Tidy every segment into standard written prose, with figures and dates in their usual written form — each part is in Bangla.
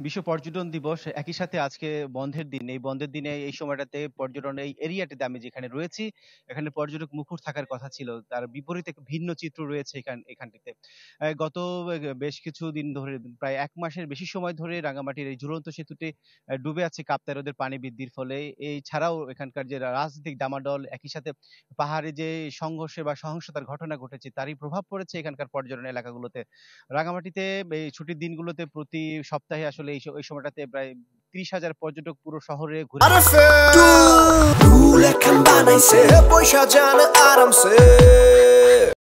বিশ্ব পর্যটন দিবস একই সাথে আজকে বন্ধের দিন। এই বন্ধের দিনে এই সময়টাতে পর্যটন এই এরিয়াটিতে আমি যেখানে রয়েছি, এখানে পর্যটক মুখর থাকার কথা ছিল। তার বিপরীতে একটা ভিন্ন চিত্র রয়েছে এখানটিতে। গত বেশ কিছুদিন ধরে প্রায় ১ মাসের বেশি সময় ধরে রাঙামাটির এই ঝুলন্ত সেতুটি ডুবে আছে কাপ্তাই হ্রদের পানি বৃদ্ধির ফলে। এই ছাড়াও এখানকার যে রাজনৈতিক ডামাডোল, একই সাথে পাহাড়ে যে সংঘর্ষে বা সহিংসতার ঘটনা ঘটেছে তারই প্রভাব পড়েছে এখানকার পর্যটন এলাকাগুলোতে। রাঙামাটিতে এই ছুটির দিনগুলোতে প্রতি সপ্তাহে আসলে এই সময়টাতে প্রায় ৩০,০০০ পর্যটক পুরো শহরে ঘুরে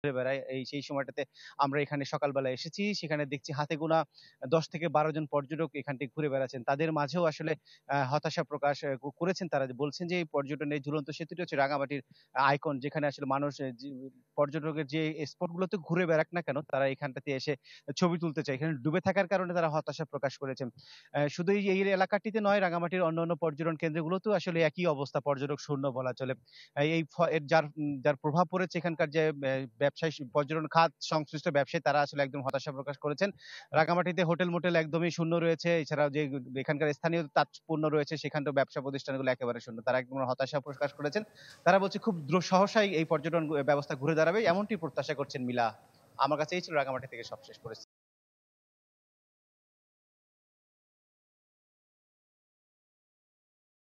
ঘুরে বেড়ায়। সেই সময়টাতে আমরা এখানে সকালবেলা এসেছি। সেখানে দেখছি হাতে গোনা ১০ থেকে ১২ জন পর্যটক এখানটি ঘুরে বেড়াচ্ছেন। তাদের মাঝেও আসলে হতাশা প্রকাশ করেছেন তারা। যে বলছেন যে এই পর্যটনের ঝুলন্ত সেতুটি হচ্ছে রাঙামাটির আইকন, যেখানে আসলে মানুষ পর্যটকের যে স্পট গুলোতে ঘুরে বেড়াক না কেন, তারা এখানটাতে এসে ছবি তুলতে চায়। এখানে ডুবে থাকার কারণে তারা হতাশা প্রকাশ করেছেন। শুধু এই এলাকাটিতে নয়, রাঙামাটির অন্যান্য পর্যটন কেন্দ্রগুলোতেও আসলে একই অবস্থা, পর্যটক শূন্য বলা চলে। এই এর যার প্রভাব পড়েছে এখানকার যে ব্যবসায়ী পর্যটন খাত সংশ্লিষ্ট ব্যবসায়ী, তারা আসলে একদম হতাশা প্রকাশ করেছেন। রাঙামাটিতে হোটেল-মোটেল একদমই শূন্য রয়েছে। এছাড়াও যে এখানকার স্থানীয় তাঁতপণ্য রয়েছে, সেখানটাও ব্যবসা প্রতিষ্ঠানগুলো একেবারে শূন্য। তারা একদম হতাশা প্রকাশ করেছেন। তারা বলছে খুব সহসাই এই পর্যটন ব্যবস্থা ঘুরে দাঁড়াবে, এমনটি প্রত্যাশা করছেন মিলা। আমার কাছে এই ছিল রাঙামাটি থেকে সবশেষ পরিস্থিতি।